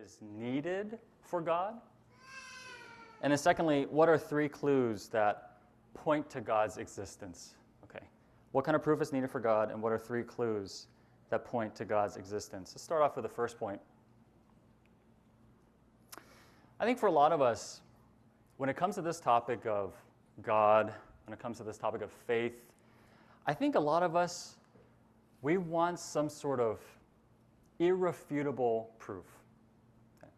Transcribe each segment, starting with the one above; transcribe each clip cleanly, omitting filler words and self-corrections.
is needed for God? And then secondly, what are three clues that point to God's existence? Okay. What kind of proof is needed for God, and what are three clues that point to God's existence? Let's start off with the first point. I think for a lot of us, when it comes to this topic of God, when it comes to this topic of faith, I think a lot of us, we want some sort of irrefutable proof. Okay.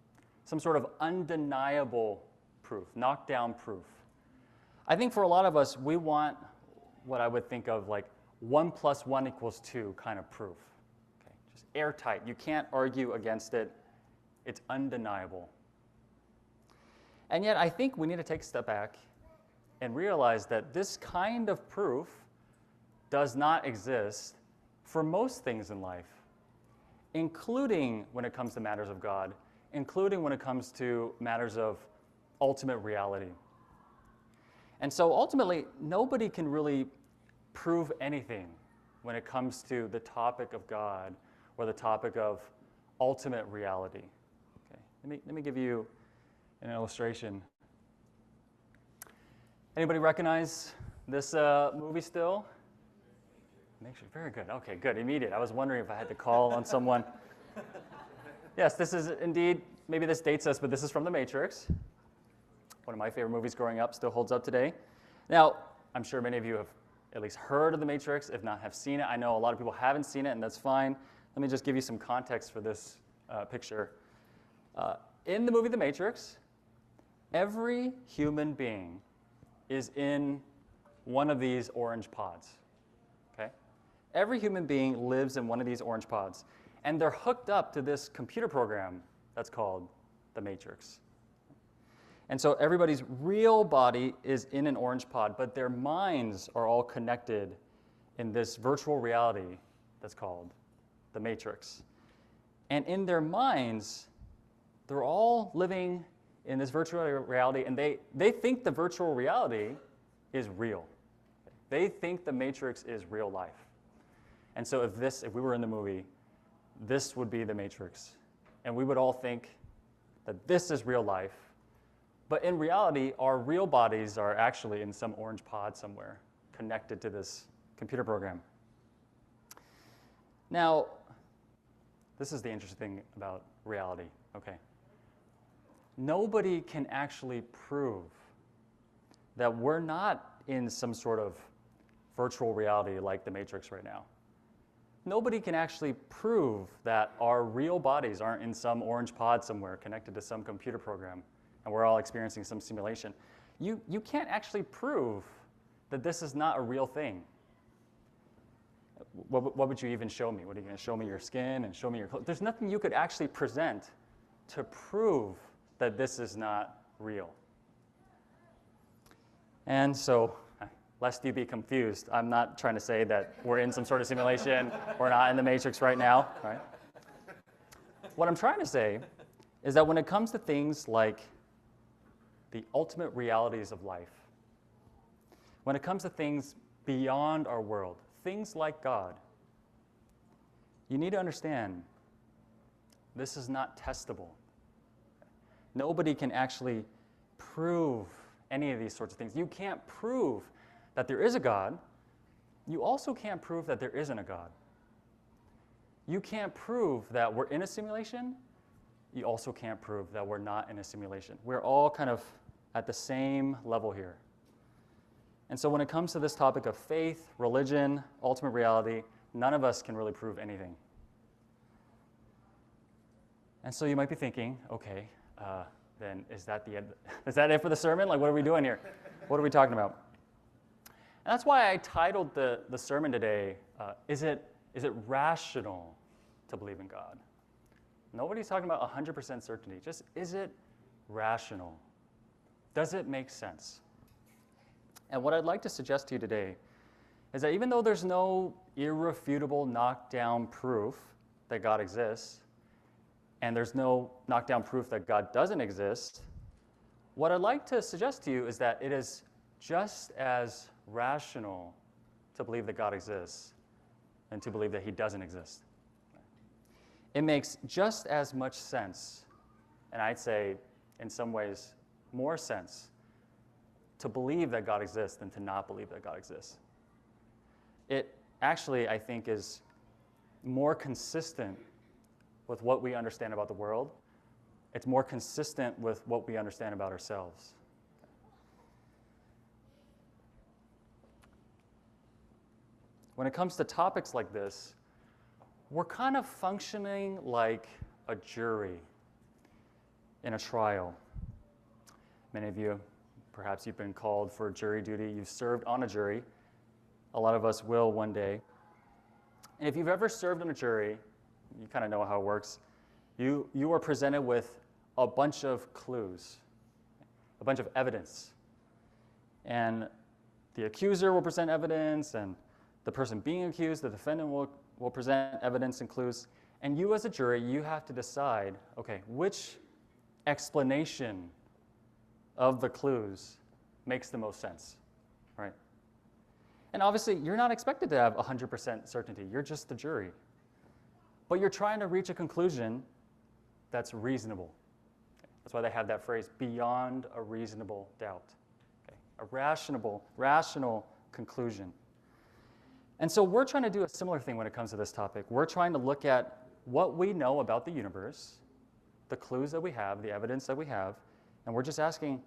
Some sort of undeniable proof, knockdown proof. I think for a lot of us, we want what I would think of like 1 + 1 = 2 kind of proof. Okay. Just airtight. You can't argue against it. It's undeniable. And yet I think we need to take a step back and realize that this kind of proof does not exist for most things in life, including when it comes to matters of God, including when it comes to matters of ultimate reality. And so ultimately, nobody can really prove anything when it comes to the topic of God or the topic of ultimate reality. Okay. Let me give you an illustration. Anybody recognize this movie still? Very good. Okay, good. Immediate. I was wondering if I had to call on someone. Yes, this is indeed, maybe this dates us, but this is from The Matrix. One of my favorite movies growing up, still holds up today. Now, I'm sure many of you have at least heard of The Matrix, if not have seen it. I know a lot of people haven't seen it, and that's fine. Let me just give you some context for this picture. In the movie The Matrix, every human being is in one of these orange pods. Okay? Every human being lives in one of these orange pods, and they're hooked up to this computer program that's called the Matrix. And so everybody's real body is in an orange pod, but their minds are all connected in this virtual reality that's called the Matrix. And in their minds, they're all living in this virtual reality, and they think the virtual reality is real. They think the Matrix is real life. And so if we were in the movie, this would be the Matrix. And we would all think that this is real life. But in reality, our real bodies are actually in some orange pod somewhere, connected to this computer program. Now, this is the interesting thing about reality, okay? Nobody can actually prove that we're not in some sort of virtual reality like the Matrix right now. Nobody can actually prove that our real bodies aren't in some orange pod somewhere connected to some computer program and we're all experiencing some simulation. You can't actually prove that this is not a real thing. What would you even show me? What are you going to show me your skin and show me your clothes? There's nothing you could actually present to prove that this is not real. And so, lest you be confused, I'm not trying to say that we're in some sort of simulation, we're not in the Matrix right now, right? What I'm trying to say is that when it comes to things like the ultimate realities of life, when it comes to things beyond our world, things like God, you need to understand this is not testable. Nobody can actually prove any of these sorts of things. You can't prove that there is a God. You also can't prove that there isn't a God. You can't prove that we're in a simulation. You also can't prove that we're not in a simulation. We're all kind of at the same level here. And so when it comes to this topic of faith, religion, ultimate reality, none of us can really prove anything. And so you might be thinking, okay, then is that the end? Is that it for the sermon? Like, what are we doing here? What are we talking about? And that's why I titled the sermon today, is it rational to believe in God? Nobody's talking about 100% certainty. Just, is it rational? Does it make sense? And what I'd like to suggest to you today is that even though there's no irrefutable knockdown proof that God exists, and there's no knockdown proof that God doesn't exist, what I'd like to suggest to you is that it is just as rational to believe that God exists and to believe that he doesn't exist. It makes just as much sense and I'd say, in some ways, more sense to believe that God exists than to not believe that God exists. It actually, I think, is more consistent with what we understand about the world. It's more consistent with what we understand about ourselves. When it comes to topics like this, we're kind of functioning like a jury in a trial. Many of you, perhaps you've been called for jury duty. You've served on a jury. A lot of us will one day. And if you've ever served on a jury, you kind of know how it works. You are presented with a bunch of clues, a bunch of evidence. And the accuser will present evidence, and the person being accused, the defendant, will present evidence and clues. And you as a jury, you have to decide, okay, which explanation of the clues makes the most sense, right? And obviously, you're not expected to have 100% certainty. You're just the jury. But you're trying to reach a conclusion that's reasonable. That's why they have that phrase, beyond a reasonable doubt. Okay? A rational conclusion. And so we're trying to do a similar thing when it comes to this topic. We're trying to look at what we know about the universe, the clues that we have, the evidence that we have, and we're just asking,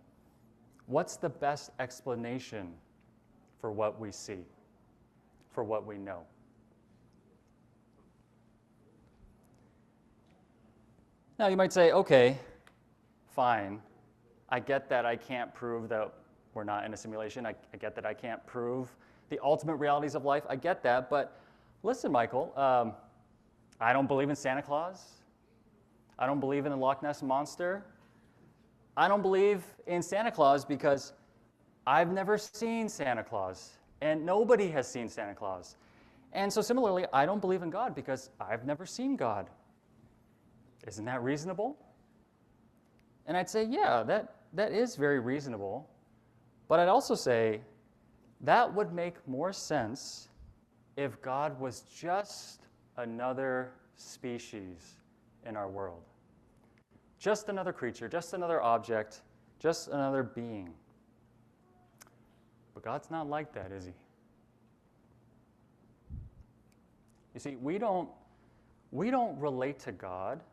what's the best explanation for what we see, for what we know? Now you might say, okay, fine. I get that I can't prove that we're not in a simulation. I get that I can't prove the ultimate realities of life. I get that, but listen, Michael, I don't believe in Santa Claus. I don't believe in the Loch Ness Monster. I don't believe in Santa Claus because I've never seen Santa Claus, and nobody has seen Santa Claus. And so similarly, I don't believe in God because I've never seen God. Isn't that reasonable? And I'd say, yeah, that is very reasonable. But I'd also say that would make more sense if God was just another species in our world. Just another creature, just another object, just another being. But God's not like that, is he? You see, we don't relate to God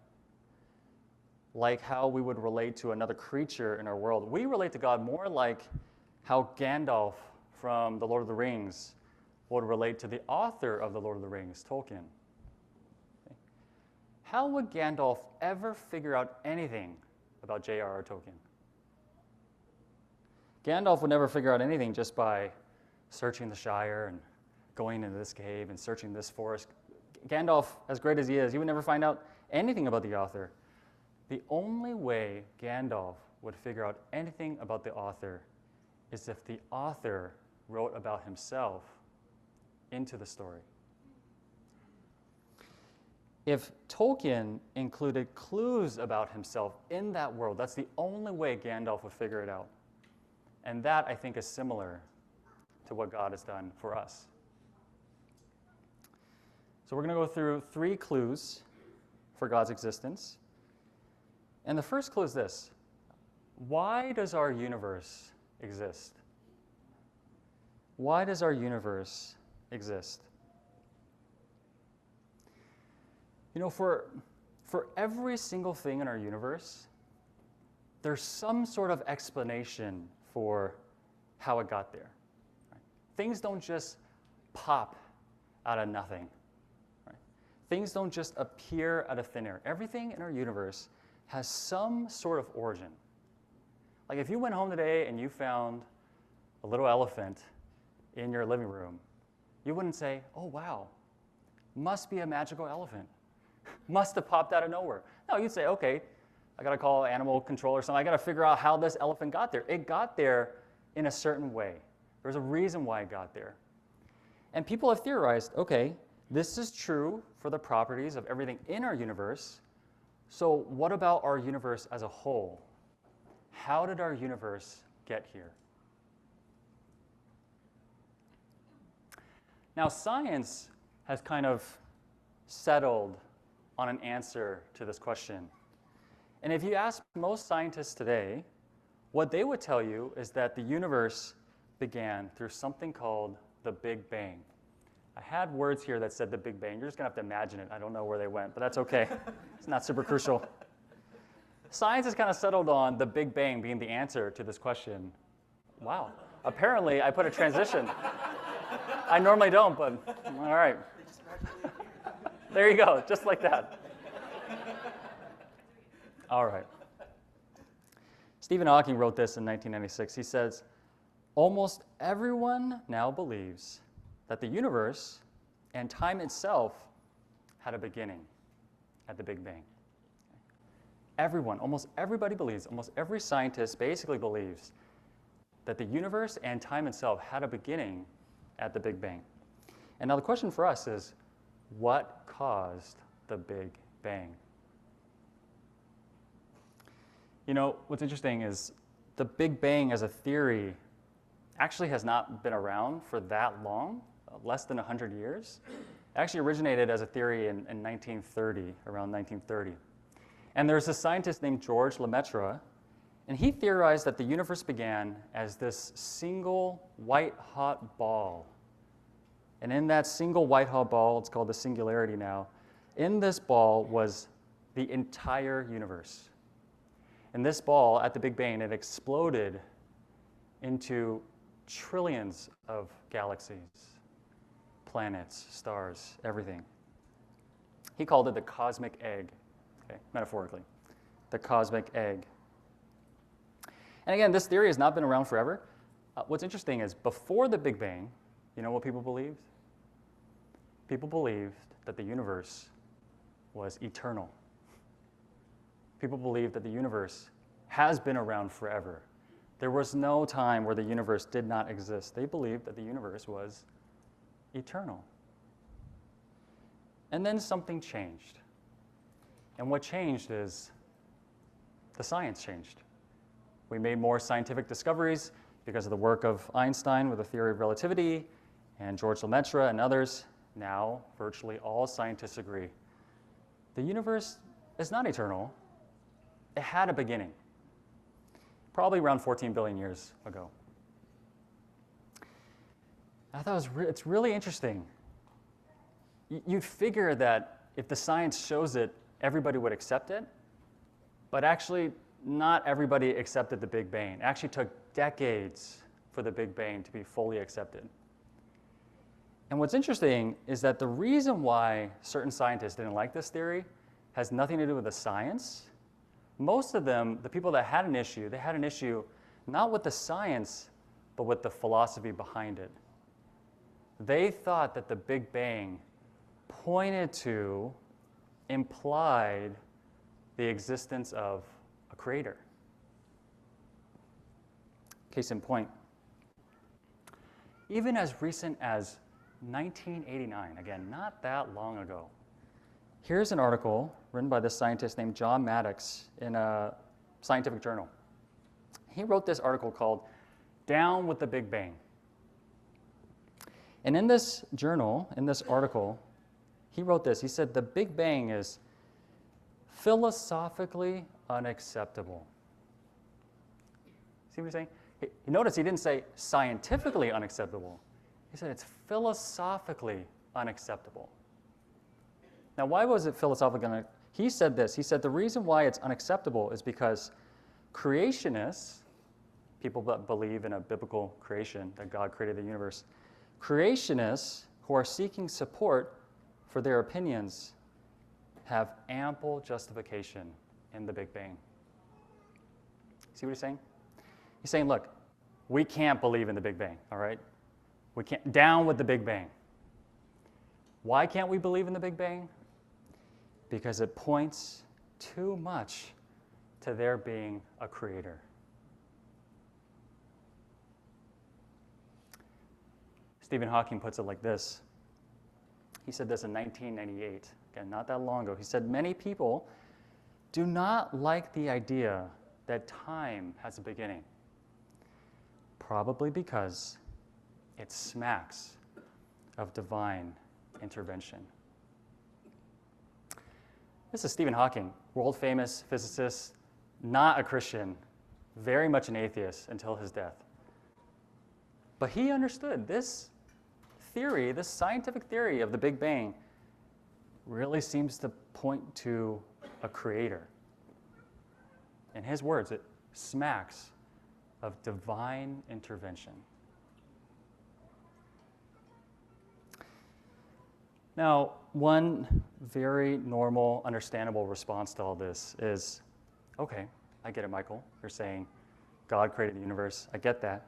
like how we would relate to another creature in our world. We relate to God more like how Gandalf from The Lord of the Rings would relate to the author of The Lord of the Rings, Tolkien. Okay. How would Gandalf ever figure out anything about J.R.R. Tolkien? Gandalf would never figure out anything just by searching the Shire and going into this cave and searching this forest. Gandalf, as great as he is, he would never find out anything about the author. The only way Gandalf would figure out anything about the author is if the author wrote about himself into the story. If Tolkien included clues about himself in that world, that's the only way Gandalf would figure it out. And that, I think, is similar to what God has done for us. So we're going to go through 3 clues for God's existence. And the first clue is this: why does our universe exist? Why does our universe exist? You know, for every single thing in our universe, there's some sort of explanation for how it got there. Right? Things don't just pop out of nothing. Right? Things don't just appear out of thin air. Everything in our universe has some sort of origin. Like if you went home today and you found a little elephant in your living room, you wouldn't say, oh wow, must be a magical elephant. Must have popped out of nowhere. No, you'd say, okay, I gotta call animal control or something. I gotta figure out how this elephant got there. It got there in a certain way. There's a reason why it got there. And people have theorized, okay, this is true for the properties of everything in our universe. So what about our universe as a whole? How did our universe get here? Now, science has kind of settled on an answer to this question. And if you ask most scientists today, what they would tell you is that the universe began through something called the Big Bang. I had words here that said the Big Bang. You're just going to have to imagine it. I don't know where they went, but that's okay. It's not super crucial. Science has kind of settled on the Big Bang being the answer to this question. Wow. Apparently, I put a transition. I normally don't, but all right. There you go, just like that. All right. Stephen Hawking wrote this in 1996. He says, almost everyone now believes that the universe and time itself had a beginning at the Big Bang. Everyone, almost everybody believes, almost every scientist basically believes that the universe and time itself had a beginning at the Big Bang. And now the question for us is, what caused the Big Bang? You know, what's interesting is the Big Bang as a theory actually has not been around for that long, less than 100 years. It actually originated as a theory in 1930, around 1930. And there's a scientist named George Lemaitre, and he theorized that the universe began as this single white-hot ball. And in that single white-hot ball, it's called the singularity now, in this ball was the entire universe. And this ball, at the Big Bang, it exploded into trillions of galaxies, planets, stars, everything. He called it the cosmic egg, okay, metaphorically, the cosmic egg. And again, this theory has not been around forever. What's interesting is before the Big Bang, you know what people believed? People believed that the universe was eternal. People believed that the universe has been around forever. There was no time where the universe did not exist. They believed that the universe was eternal. And then something changed. And what changed is the science changed. We made more scientific discoveries because of the work of Einstein with the theory of relativity and George Lemaitre and others. Now, virtually all scientists agree. The universe is not eternal. It had a beginning, probably around 14 billion years ago. I thought it's really interesting. You'd figure that if the science shows it, everybody would accept it, but actually not everybody accepted the Big Bang. It actually took decades for the Big Bang to be fully accepted. And what's interesting is that the reason why certain scientists didn't like this theory has nothing to do with the science. Most of them, the people that had an issue, they had an issue not with the science, but with the philosophy behind it. They thought that the Big Bang pointed to, implied the existence of a creator. Case in point, even as recent as 1989, again, not that long ago, here's an article written by this scientist named John Maddox in a scientific journal. He wrote this article called Down with the Big Bang. And in this journal, in this article, he wrote this. He said, the Big Bang is philosophically unacceptable. See what he's saying? Notice he didn't say scientifically unacceptable. He said it's philosophically unacceptable. Now, why was it philosophically unacceptable? He said this. He said the reason why it's unacceptable is because creationists, people that believe in a biblical creation, that God created the universe, creationists who are seeking support for their opinions have ample justification in the Big Bang. See what he's saying? He's saying, look, we can't believe in the Big Bang, all right? We can't, down with the Big Bang. Why can't we believe in the Big Bang? Because it points too much to there being a creator. Stephen Hawking puts it like this. He said this in 1998, again, not that long ago. He said, many people do not like the idea that time has a beginning, probably because it smacks of divine intervention. This is Stephen Hawking, world-famous physicist, not a Christian, very much an atheist until his death. But he understood this theory, this scientific theory of the Big Bang, really seems to point to a creator. In his words, it smacks of divine intervention. Now, one very normal, understandable response to all this is, okay, I get it, Michael. You're saying God created the universe. I get that.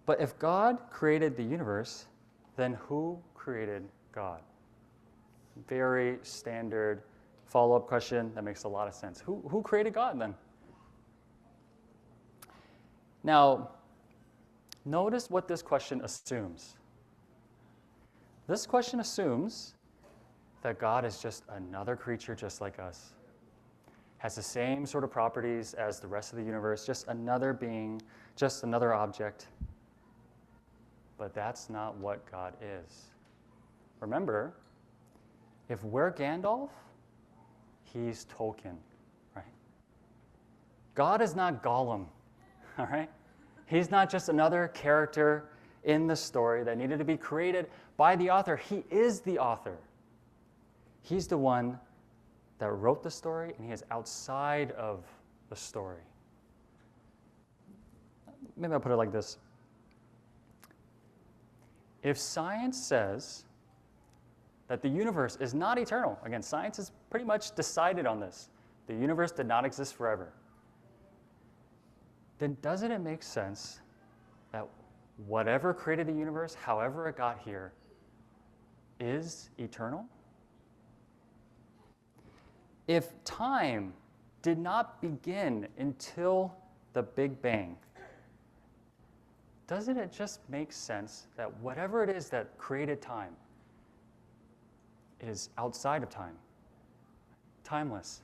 But if God created the universe, then who created God? Very standard follow-up question that makes a lot of sense. Who created God then? Now, notice what this question assumes. This question assumes that God is just another creature just like us, has the same sort of properties as the rest of the universe, just another being, just another object. But that's not what God is. Remember, if we're Gandalf, he's Tolkien, right? God is not Gollum, all right? He's not just another character in the story that needed to be created by the author. He is the author. He's the one that wrote the story, and he is outside of the story. Maybe I'll put it like this. If science says that the universe is not eternal, again, science has pretty much decided on this. The universe did not exist forever. Then doesn't it make sense that whatever created the universe, however it got here, is eternal? If time did not begin until the Big Bang, doesn't it just make sense that whatever it is that created time is outside of time, timeless?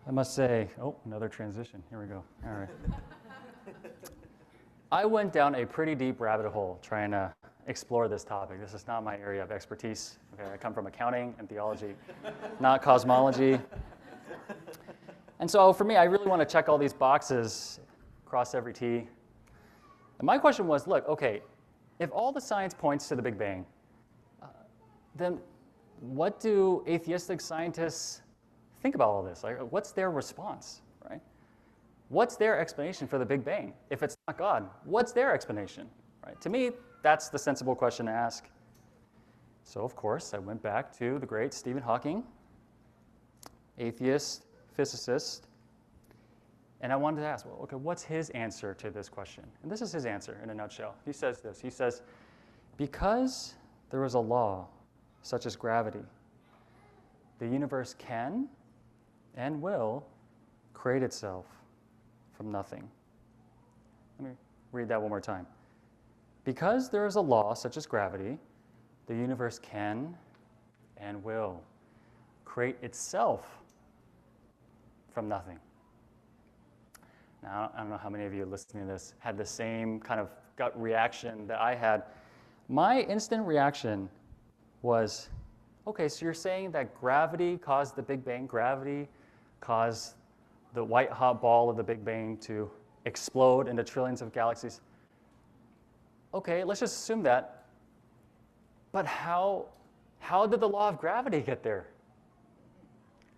I must say, oh, another transition. Here we go. All right. I went down a pretty deep rabbit hole trying to explore this topic. This is not my area of expertise. Okay, I come from accounting and theology, not cosmology. And so for me, I really want to check all these boxes, cross every T. And my question was, look, okay, if all the science points to the Big Bang, then what do atheistic scientists think about all this? Like, what's their response, right? What's their explanation for the Big Bang? If it's not God, what's their explanation, right? To me, that's the sensible question to ask. So, of course, I went back to the great Stephen Hawking, atheist, physicist, and I wanted to ask, well, okay, what's his answer to this question? And this is his answer in a nutshell. He says this. He says, because there is a law such as gravity, the universe can and will create itself from nothing. Let me read that one more time. Because there is a law such as gravity, the universe can and will create itself from nothing. Now, I don't know how many of you listening to this had the same kind of gut reaction that I had. My instant reaction was, okay, so you're saying that gravity caused the Big Bang, gravity caused the white hot ball of the Big Bang to explode into trillions of galaxies. Okay, let's just assume that. But how did the law of gravity get there?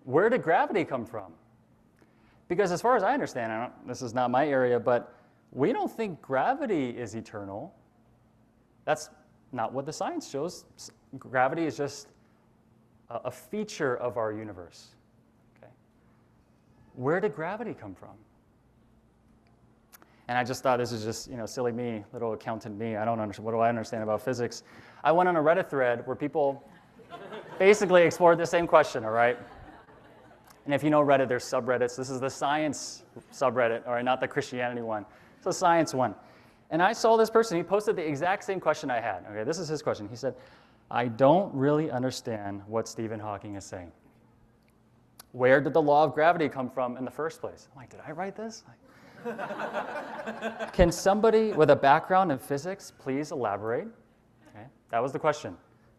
Where did gravity come from? Because as far as I understand, this is not my area, but we don't think gravity is eternal. That's not what the science shows. Gravity is just a feature of our universe. Okay. Where did gravity come from? And I just thought this is just, silly me, little accountant me. I don't understand. What do I understand about physics? I went on a Reddit thread where people basically explored the same question, all right? And if you know Reddit, there's subreddits. This is the science subreddit, all right, not the Christianity one. It's the science one. And I saw this person, he posted the exact same question I had. Okay, this is his question. He said, I don't really understand what Stephen Hawking is saying. Where did the law of gravity come from in the first place? I'm like, did I write this? Can somebody with a background in physics please elaborate? Okay, that was the question.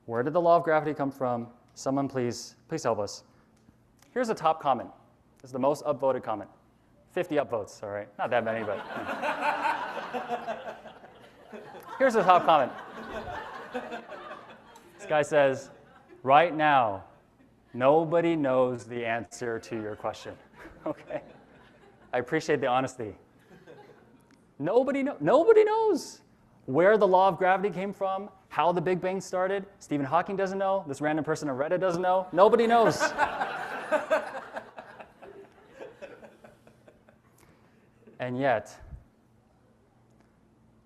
Where did the law of gravity come from? Someone please help us. Here's a top comment. This is the most upvoted comment. 50 upvotes, all right? Not that many, but. Here's the top comment. This guy says, right now, nobody knows the answer to your question. Okay? I appreciate the honesty. Nobody knows where the law of gravity came from, how the Big Bang started. Stephen Hawking doesn't know. This random person on Reddit doesn't know. Nobody knows. And yet,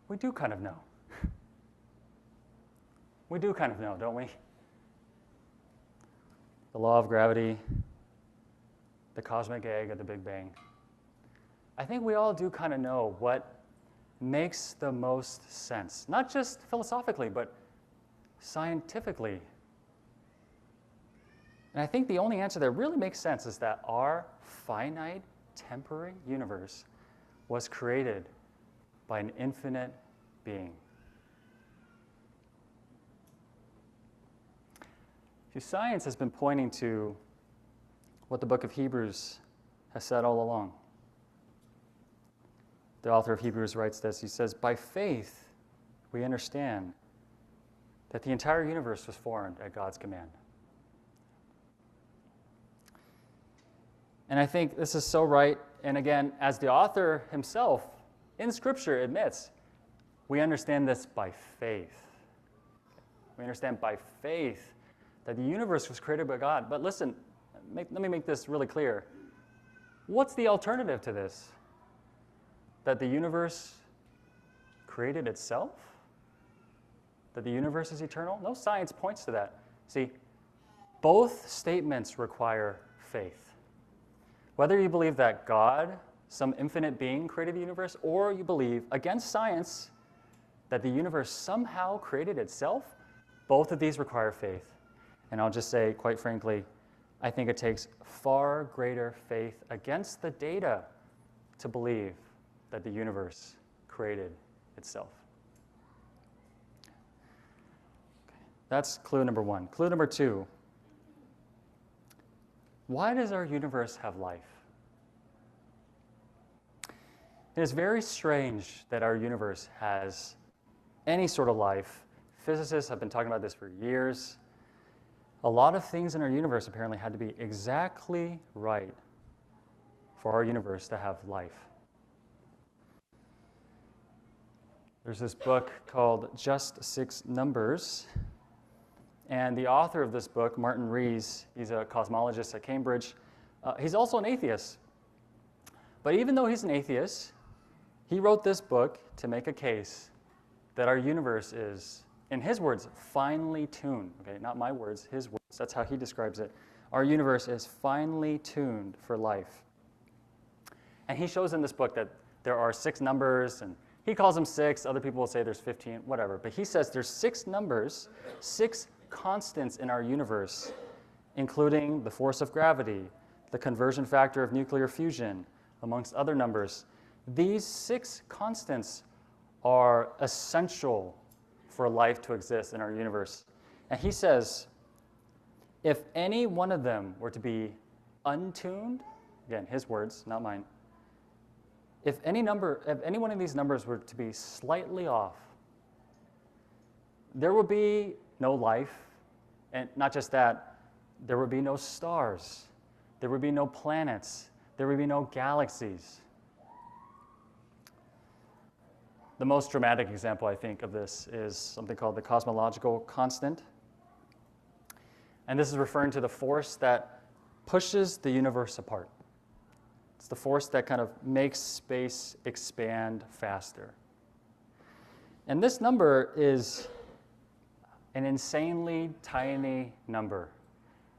we do kind of know. We do kind of know, don't we? The law of gravity, the cosmic egg of the Big Bang. I think we all do kind of know what makes the most sense, not just philosophically, but scientifically. And I think the only answer that really makes sense is that our finite, temporary universe was created by an infinite being. Science has been pointing to what the book of Hebrews has said all along. The author of Hebrews writes this. He says, by faith, we understand that the entire universe was formed at God's command. And I think this is so right. And again, as the author himself in Scripture admits, we understand this by faith. We understand by faith that the universe was created by God. But listen, let me make this really clear. What's the alternative to this? That the universe created itself? That the universe is eternal? No science points to that. See, both statements require faith. Whether you believe that God, some infinite being, created the universe, or you believe, against science, that the universe somehow created itself, both of these require faith. And I'll just say, quite frankly, I think it takes far greater faith against the data to believe that the universe created itself. Okay. That's clue number one. Clue number two, why does our universe have life? It is very strange that our universe has any sort of life. Physicists have been talking about this for years. A lot of things in our universe apparently had to be exactly right for our universe to have life. There's this book called Just Six Numbers, and the author of this book, Martin Rees, he's a cosmologist at Cambridge. He's also an atheist. But even though he's an atheist, he wrote this book to make a case that our universe is, in his words, finely tuned. Okay, not my words, his words. That's how he describes it. Our universe is finely tuned for life. And he shows in this book that there are 6 numbers, and he calls them 6. Other people will say there's 15, whatever. But he says there's 6 numbers, 6 constants in our universe, including the force of gravity, the conversion factor of nuclear fusion, amongst other numbers. These 6 constants are essential for life to exist in our universe. And he says, if any one of them were to be untuned, again, his words, not mine, if any one of these numbers were to be slightly off, there would be no life, and not just that, there would be no stars, there would be no planets, there would be no galaxies. The most dramatic example, I think, of this is something called the cosmological constant. And this is referring to the force that pushes the universe apart. It's the force that kind of makes space expand faster. And this number is an insanely tiny number.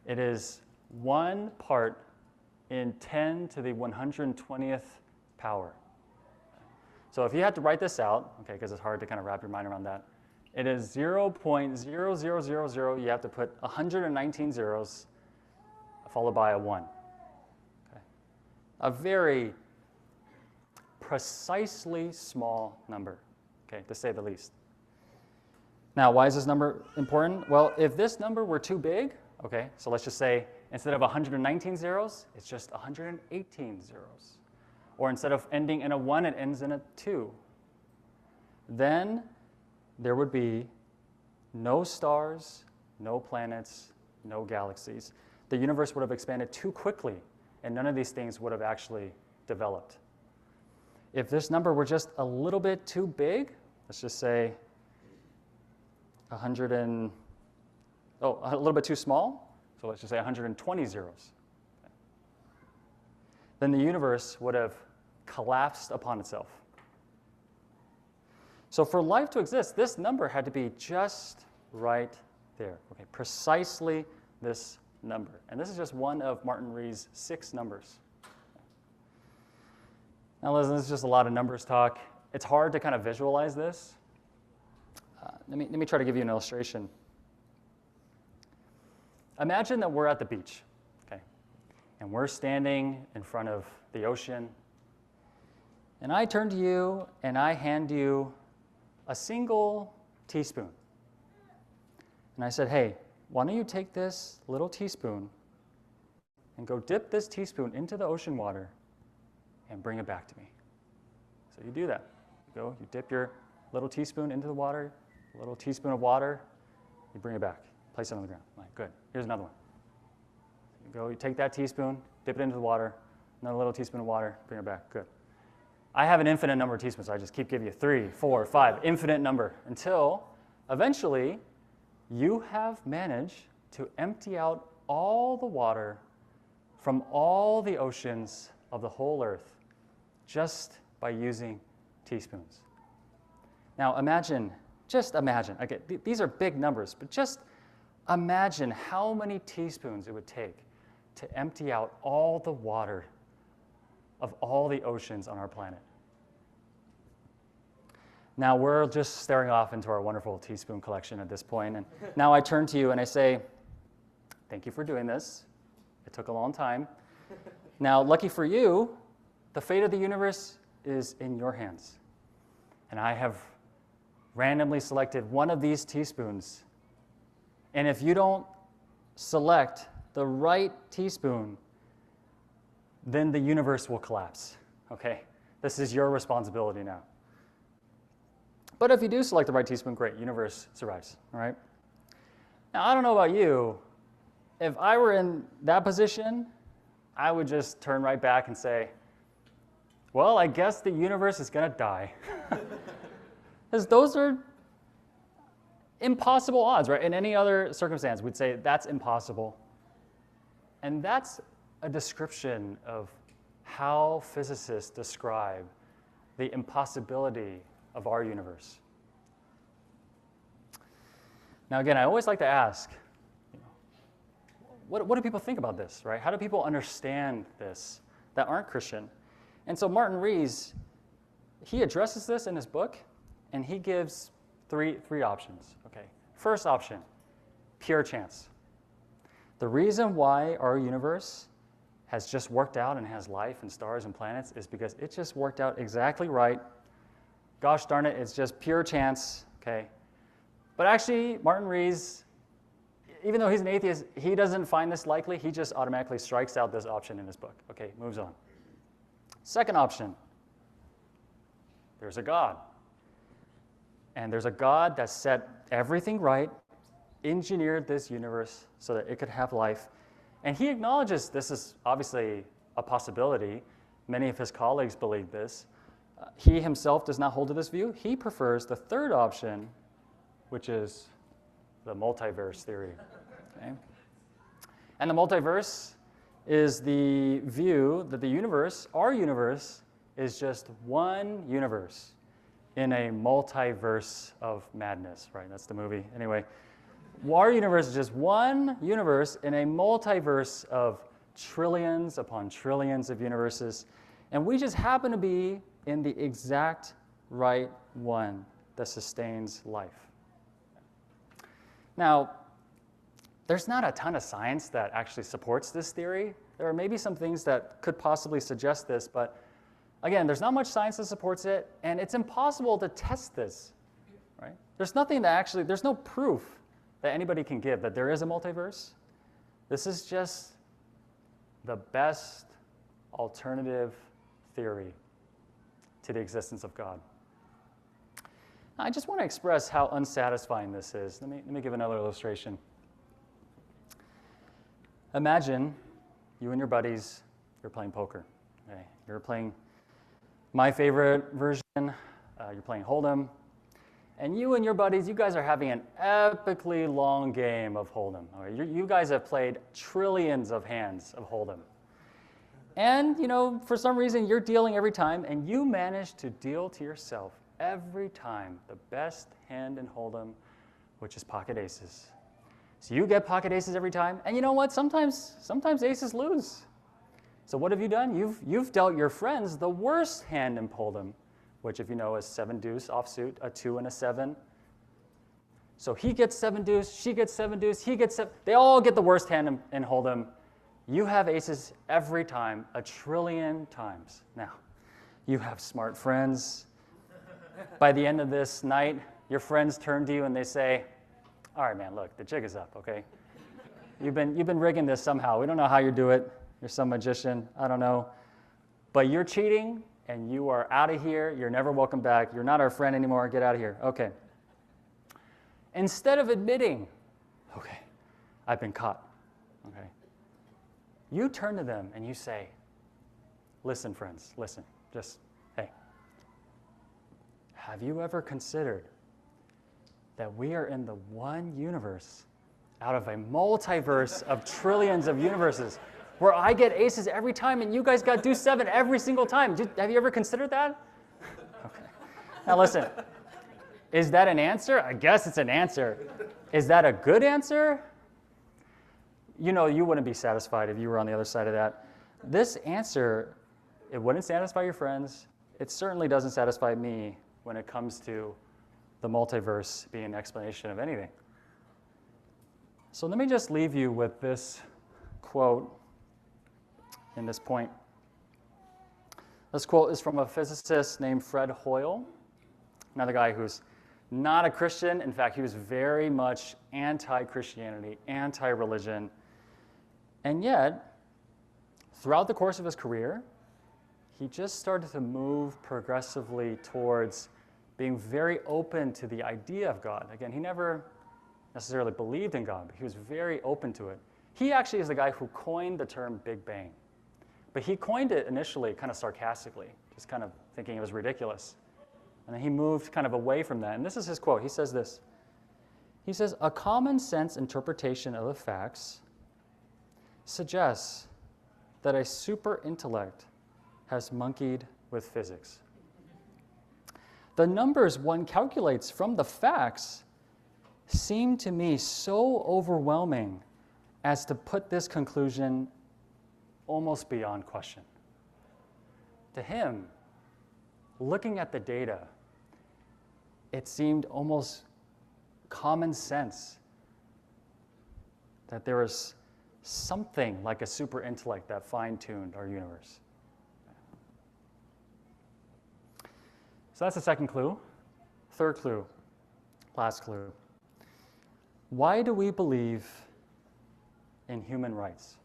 It is 1 part in 10 to the 120th power. So if you had to write this out, okay, because it's hard to kind of wrap your mind around that, it is 0.0000. You have to put 119 zeros followed by a 1. Okay. A very precisely small number, okay, to say the least. Now, why is this number important? Well, if this number were too big, okay, so let's just say instead of 119 zeros, it's just 118 zeros. Or instead of ending in a 1, it ends in a 2. Then there would be no stars, no planets, no galaxies. The universe would have expanded too quickly, and none of these things would have actually developed. If this number were just a little bit too big, let's just say a little bit too small, so let's just say 120 zeros, then the universe would have collapsed upon itself. So for life to exist, this number had to be just right there, okay, precisely this number. And this is just one of Martin Rees' 6 numbers. Now listen, this is just a lot of numbers talk. It's hard to kind of visualize this. Let me try to give you an illustration. Imagine that we're at the beach, okay, and we're standing in front of the ocean, and I turn to you and I hand you a single teaspoon. And I said, hey, why don't you take this little teaspoon and go dip this teaspoon into the ocean water and bring it back to me. So you do that. You dip your little teaspoon into the water, a little teaspoon of water, you bring it back, place it on the ground. Right, good. Here's another one. You take that teaspoon, dip it into the water, another little teaspoon of water, bring it back. Good. I have an infinite number of teaspoons, so I just keep giving you 3, 4, 5, infinite number, until eventually you have managed to empty out all the water from all the oceans of the whole earth just by using teaspoons. Now imagine, just imagine, okay, these are big numbers, but just imagine how many teaspoons it would take to empty out all the water of all the oceans on our planet. Now we're just staring off into our wonderful teaspoon collection at this point, and now I turn to you and I say, thank you for doing this. It took a long time. Now, lucky for you, the fate of the universe is in your hands. And I have randomly selected one of these teaspoons. And if you don't select the right teaspoon, then the universe will collapse, okay? This is your responsibility now. But if you do select the right teaspoon, great, universe survives, all right? Now, I don't know about you. If I were in that position, I would just turn right back and say, well, I guess the universe is going to die. Because those are impossible odds, right? In any other circumstance, we'd say that's impossible. And that's a description of how physicists describe the impossibility of our universe. Now, again, I always like to ask, what do people think about this, right? How do people understand this that aren't Christian? And so Martin Rees, he addresses this in his book, and he gives three options, okay? First option, pure chance. The reason why our universe has just worked out and has life and stars and planets is because it just worked out exactly right. Gosh darn it, it's just pure chance, okay? But actually, Martin Rees, even though he's an atheist, he doesn't find this likely. He just automatically strikes out this option in his book. Okay, moves on. Second option, there's a God. And there's a God that set everything right, engineered this universe so that it could have life. And he acknowledges this is obviously a possibility. Many of his colleagues believe this. He himself does not hold to this view. He prefers the third option, which is the multiverse theory. Okay? And the multiverse is the view that the universe, our universe, is just one universe in a multiverse of madness, right? That's the movie. Anyway, our universe is just one universe in a multiverse of trillions upon trillions of universes, and we just happen to be in the exact right one that sustains life. Now, there's not a ton of science that actually supports this theory. There are maybe some things that could possibly suggest this, but again, there's not much science that supports it, and it's impossible to test this, right? There's nothing that actually, there's no proof that anybody can give that there is a multiverse. This is just the best alternative theory to the existence of God. Now, I just want to express how unsatisfying this is. Let me give another illustration. Imagine you and your buddies, you're playing poker. Okay? You're playing my favorite version, you're playing Hold'em, and you and your buddies, you guys are having an epically long game of Hold'em. Right? You guys have played trillions of hands of Hold'em. And, for some reason, you're dealing every time, and you manage to deal to yourself every time the best hand in Hold'em, which is pocket aces. So you get pocket aces every time, and you know what? Sometimes aces lose. So what have you done? You've dealt your friends the worst hand in Hold'em, which, if you know, is 7 deuce offsuit, a 2 and a 7. So he gets 7 deuce, she gets 7 deuce, he gets 7. They all get the worst hand in Hold'em. You have aces every time, a trillion times. Now, you have smart friends. By the end of this night, your friends turn to you and they say, all right, man, look, the jig is up, okay? You've been rigging this somehow. We don't know how you do it. You're some magician. I don't know. But you're cheating, and you are out of here. You're never welcome back. You're not our friend anymore. Get out of here. Okay. Instead of admitting, okay, I've been caught, okay, you turn to them and you say, listen, friends, listen, just, hey, have you ever considered that we are in the one universe out of a multiverse of trillions of universes where I get aces every time and you guys got deuce 7 every single time? Have you ever considered that? Okay. Now listen, is that an answer? I guess it's an answer. Is that a good answer? You wouldn't be satisfied if you were on the other side of that. This answer, it wouldn't satisfy your friends. It certainly doesn't satisfy me when it comes to the multiverse being an explanation of anything. So let me just leave you with this quote in this point. This quote is from a physicist named Fred Hoyle, another guy who's not a Christian. In fact, he was very much anti-Christianity, anti-religion. And yet, throughout the course of his career, he just started to move progressively towards being very open to the idea of God. Again, he never necessarily believed in God, but he was very open to it. He actually is the guy who coined the term Big Bang. But he coined it initially kind of sarcastically, just kind of thinking it was ridiculous. And then he moved kind of away from that. And this is his quote. He says this. He says, a common sense interpretation of the facts suggests that a super intellect has monkeyed with physics. The numbers one calculates from the facts seem to me so overwhelming as to put this conclusion almost beyond question. To him, looking at the data, it seemed almost common sense that there was something like a super intellect that fine-tuned our universe. So that's the second clue. Third clue, last clue. Why do we believe in human rights?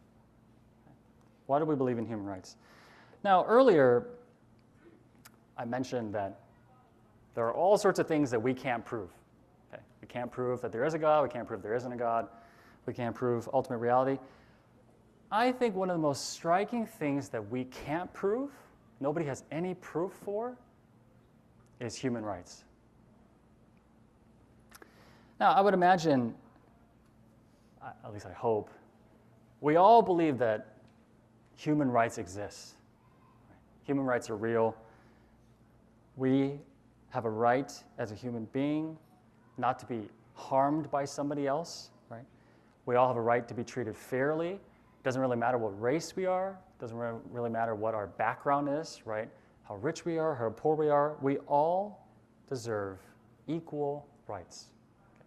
Why do we believe in human rights? Now, earlier, I mentioned that there are all sorts of things that we can't prove. Okay? We can't prove that there is a God. We can't prove there isn't a God. We can't prove ultimate reality. I think one of the most striking things that we can't prove, nobody has any proof for, is human rights. Now, I would imagine, at least I hope, we all believe that human rights exist. Human rights are real. We have a right as a human being not to be harmed by somebody else, right? We all have a right to be treated fairly. It doesn't really matter what race we are. It doesn't really matter what our background is, right? How rich we are, how poor we are. We all deserve equal rights. Okay.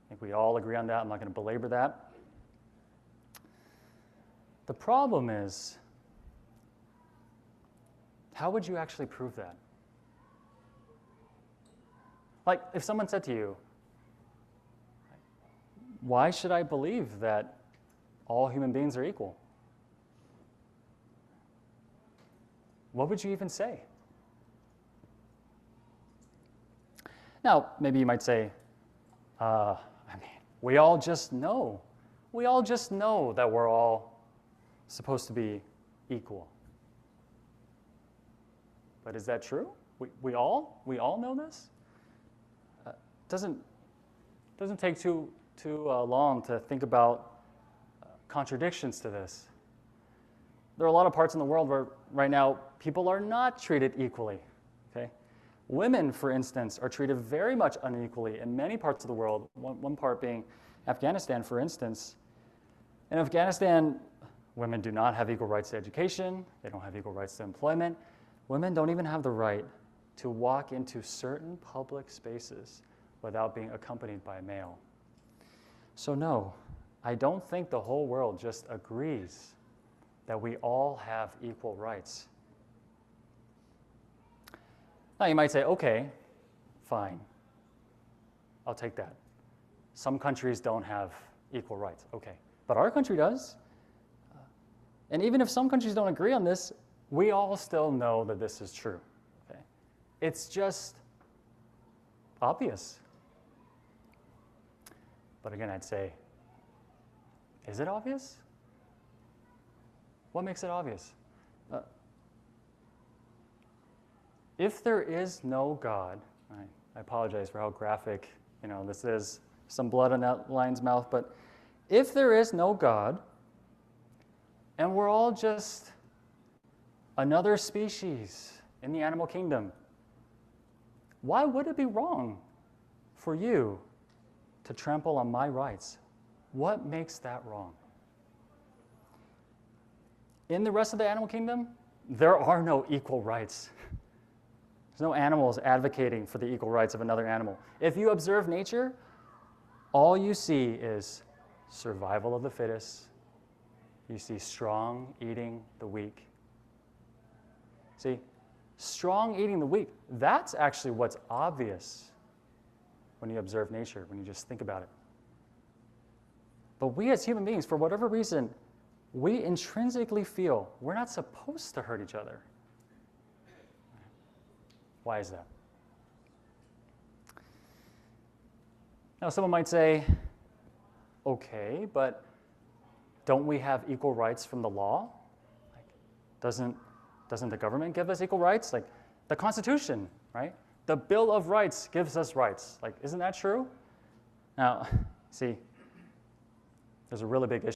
I think we all agree on that. I'm not going to belabor that. The problem is, how would you actually prove that? Like, if someone said to you, why should I believe that all human beings are equal? What would you even say? Now, maybe you might say, we all just know. We all just know that we're all supposed to be equal. But is that true? We all know this? Doesn't take too long to think about contradictions to this. There are a lot of parts in the world where right now people are not treated equally. Okay? Women, for instance, are treated very much unequally in many parts of the world, one part being Afghanistan, for instance. In Afghanistan, women do not have equal rights to education. They don't have equal rights to employment. Women don't even have the right to walk into certain public spaces without being accompanied by a male. So no, I don't think the whole world just agrees that we all have equal rights. Now you might say, okay, fine, I'll take that. Some countries don't have equal rights, okay, but our country does. And even if some countries don't agree on this, we all still know that this is true. Okay? It's just obvious. But again, I'd say, is it obvious? What makes it obvious? If there is no God, I apologize for how graphic this is, some blood on that lion's mouth, but if there is no God, and we're all just another species in the animal kingdom, why would it be wrong for you to trample on my rights? What makes that wrong? In the rest of the animal kingdom, there are no equal rights. There's no animals advocating for the equal rights of another animal. If you observe nature, all you see is survival of the fittest. You see strong eating the weak. See, strong eating the weak, that's actually what's obvious when you observe nature, when you just think about it. But we as human beings, for whatever reason, we intrinsically feel we're not supposed to hurt each other. Why is that? Now, someone might say, okay, but don't we have equal rights from the law? Doesn't the government give us equal rights? Like the Constitution, right? The Bill of Rights gives us rights. Like, isn't that true? Now, see, there's a really big issue.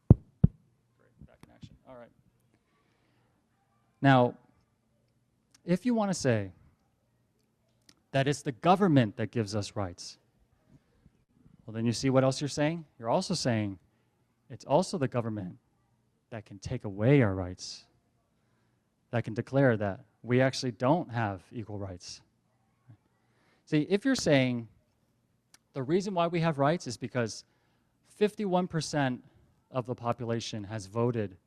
Great, that connection. All right. Now, if you want to say that it's the government that gives us rights, well, then you see what else you're saying? You're also saying it's also the government that can take away our rights, that can declare that we actually don't have equal rights. See, if you're saying the reason why we have rights is because 51% of the population has voted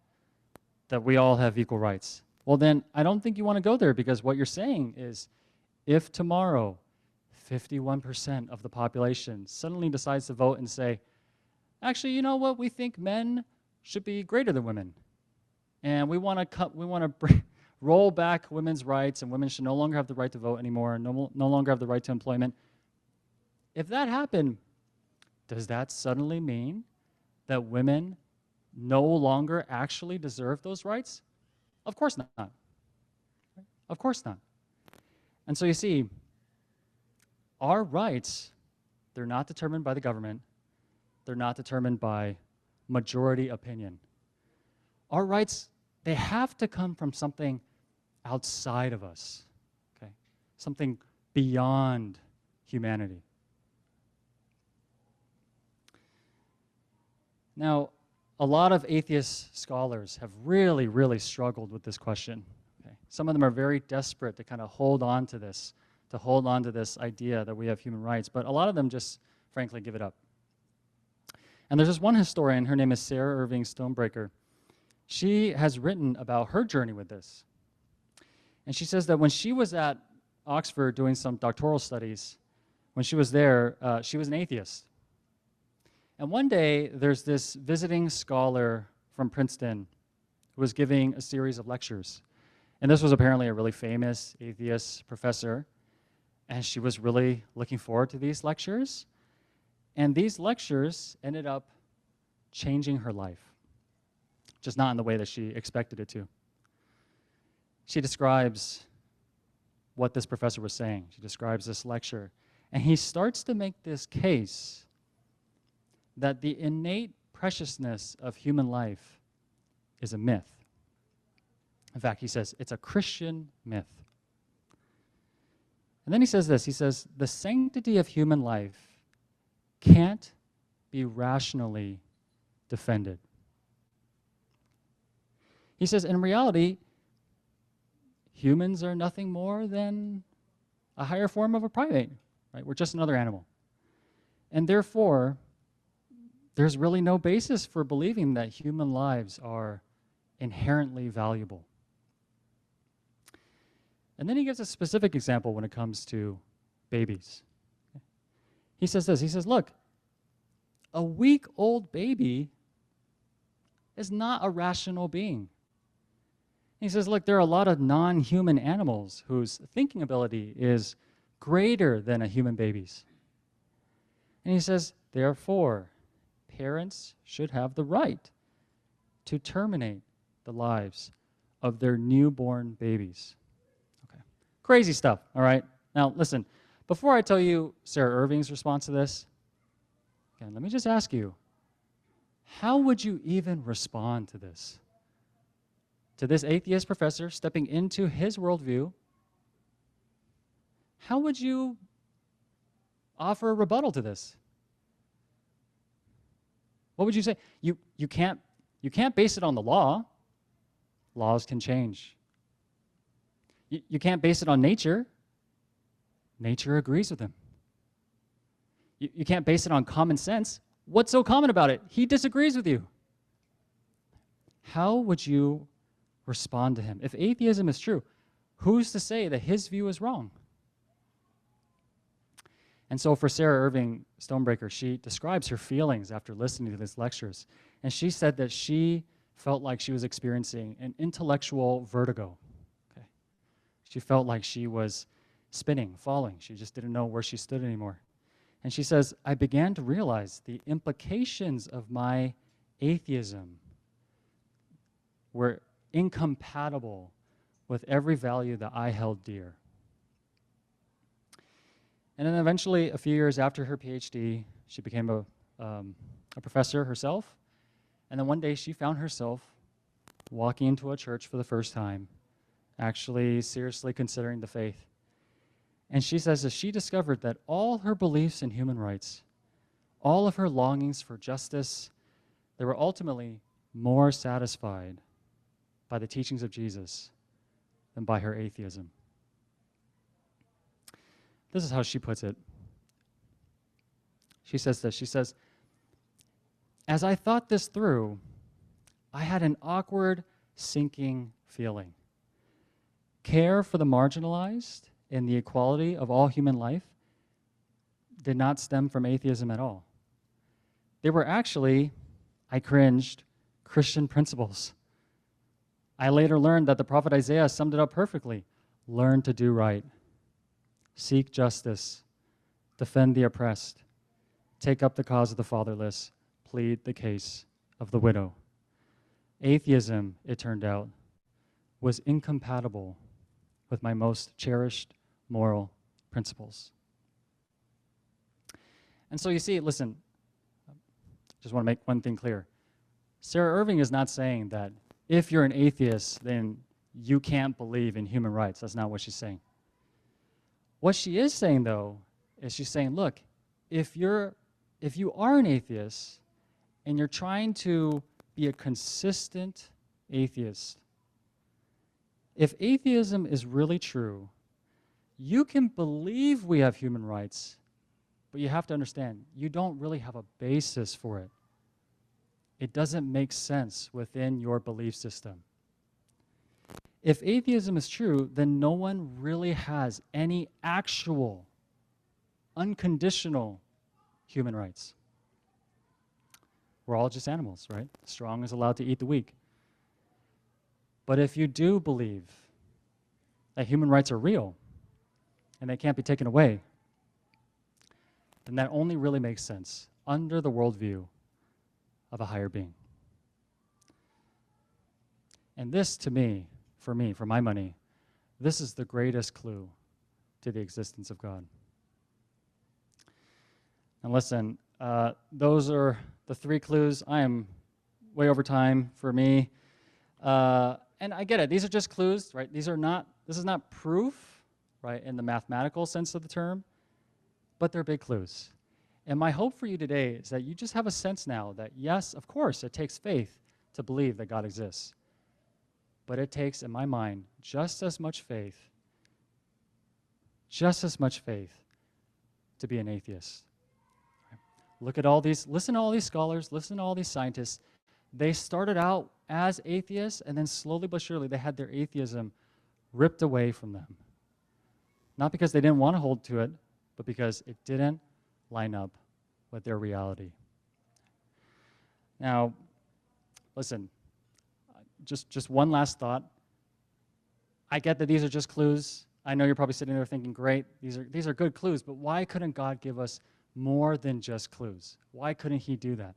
that we all have equal rights, well, then I don't think you want to go there, because what you're saying is if tomorrow 51% of the population suddenly decides to vote and say, actually, you know what, we think men should be greater than women, and we want to roll back women's rights, and women should no longer have the right to vote anymore, no longer have the right to employment. If that happened, does that suddenly mean that women no longer actually deserve those rights? Of course not. Of course not. And so you see, our rights, they're not determined by the government. They're not determined by majority opinion. Our rights, they have to come from something outside of us, okay? Something beyond humanity. Now, a lot of atheist scholars have really, really struggled with this question. Okay? Some of them are very desperate to kind of hold on to this idea that we have human rights, but a lot of them just, frankly, give it up. And there's this one historian, her name is Sarah Irving Stonebreaker. She has written about her journey with this. And she says that when she was at Oxford doing some doctoral studies, when she was there, she was an atheist. And one day, there's this visiting scholar from Princeton who was giving a series of lectures. And this was apparently a really famous atheist professor. And she was really looking forward to these lectures. And these lectures ended up changing her life, just not in the way that she expected it to. She describes what this professor was saying. She describes this lecture. And he starts to make this case that the innate preciousness of human life is a myth. In fact, he says it's a Christian myth. And then he says this, he says, the sanctity of human life can't be rationally defended. He says, in reality, humans are nothing more than a higher form of a primate, right? We're just another animal. And therefore, there's really no basis for believing that human lives are inherently valuable. And then he gives a specific example when it comes to babies. He says this, he says, look, a week-old baby is not a rational being. He says, look, there are a lot of non-human animals whose thinking ability is greater than a human baby's. And he says, therefore, parents should have the right to terminate the lives of their newborn babies. Okay, crazy stuff, all right? Now, listen, before I tell you Sarah Irving's response to this, okay, let me just ask you, how would you even respond to this? To this atheist professor stepping into his worldview, how would you offer a rebuttal to this? What would you say? You can't base it on the law. Laws can change. You can't base it on nature. Nature agrees with him. You can't base it on common sense. What's so common about it? He disagrees with you. How would you respond to him? If atheism is true, who's to say that his view is wrong? And so for Sarah Irving Stonebreaker, she describes her feelings after listening to these lectures. And she said that she felt like she was experiencing an intellectual vertigo. Okay? She felt like she was spinning, falling. She just didn't know where she stood anymore. And she says, I began to realize the implications of my atheism were incompatible with every value that I held dear. And then eventually, a few years after her PhD, she became a professor herself. And then one day, she found herself walking into a church for the first time, actually seriously considering the faith. And she says that she discovered that all her beliefs in human rights, all of her longings for justice, they were ultimately more satisfied by the teachings of Jesus than by her atheism. This is how she puts it. She says this, she says, as I thought this through, I had an awkward, sinking feeling. Care for the marginalized and the equality of all human life did not stem from atheism at all. They were actually, I cringed, Christian principles. I later learned that the prophet Isaiah summed it up perfectly. Learn to do right. Seek justice. Defend the oppressed. Take up the cause of the fatherless. Plead the case of the widow. Atheism, it turned out, was incompatible with my most cherished moral principles. And so you see, listen, just want to make one thing clear. Sarah Irving is not saying that if you're an atheist, then you can't believe in human rights. That's not what she's saying. What she is saying, though, is she's saying, look, if you are an atheist and you're trying to be a consistent atheist, if atheism is really true, you can believe we have human rights, but you have to understand, you don't really have a basis for it. It doesn't make sense within your belief system. If atheism is true, then no one really has any actual, unconditional human rights. We're all just animals, right? The strong is allowed to eat the weak. But if you do believe that human rights are real and they can't be taken away, then that only really makes sense under the worldview of a higher being. And this, to me, for my money, this is the greatest clue to the existence of God. And listen, those are the 3 clues. I am way over time for me. And I get it. These are just clues, right? This is not proof, right, in the mathematical sense of the term, but they're big clues. And my hope for you today is that you just have a sense now that, yes, of course, it takes faith to believe that God exists. But it takes, in my mind, just as much faith to be an atheist. Look at all these, listen to all these scholars, listen to all these scientists. They started out as atheists, and then slowly but surely they had their atheism ripped away from them. Not because they didn't want to hold to it, but because it didn't line up with their reality. Now, listen, just one last thought. I get that these are just clues. I know you're probably sitting there thinking, great, these are good clues, but why couldn't God give us more than just clues? Why couldn't he do that?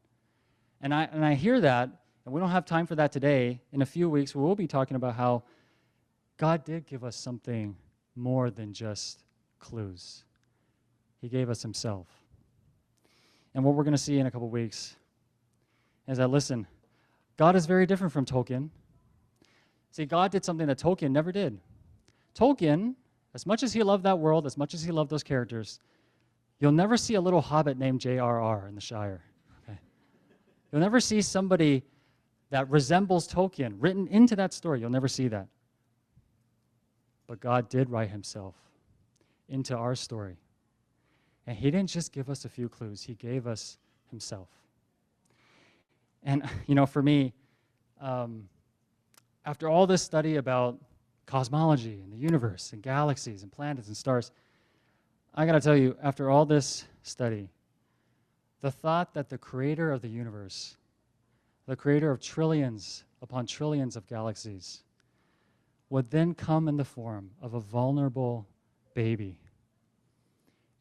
And I hear that, and we don't have time for that today. In a few weeks, we will be talking about how God did give us something more than just clues. He gave us himself. And what we're going to see in a couple weeks is that, listen, God is very different from Tolkien. See, God did something that Tolkien never did. Tolkien, as much as he loved that world, as much as he loved those characters, you'll never see a little hobbit named J.R.R. in the Shire. Okay? You'll never see somebody that resembles Tolkien written into that story. You'll never see that. But God did write himself into our story. And he didn't just give us a few clues. He gave us himself. And, for me, after all this study about cosmology and the universe and galaxies and planets and stars, I got to tell you, after all this study, the thought that the creator of the universe, the creator of trillions upon trillions of galaxies, would then come in the form of a vulnerable baby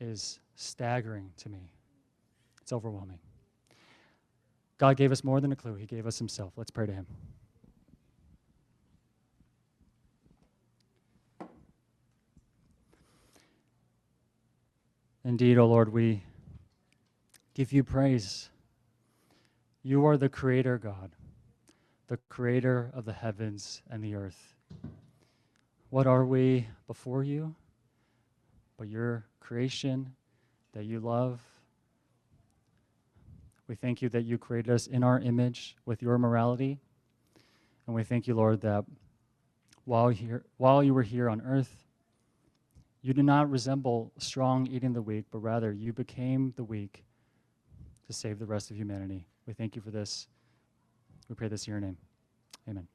is staggering to me. It's overwhelming. God gave us more than a clue. He gave us himself. Let's pray to him. Indeed, O Lord, we give you praise. You are the creator God, the creator of the heavens and the earth. What are we before you but your creation that you love? We thank you that you created us in our image with your morality. And we thank you, Lord, that while you were here on earth, you did not resemble strong eating the weak, but rather you became the weak to save the rest of humanity. We thank you for this. We pray this in your name. Amen.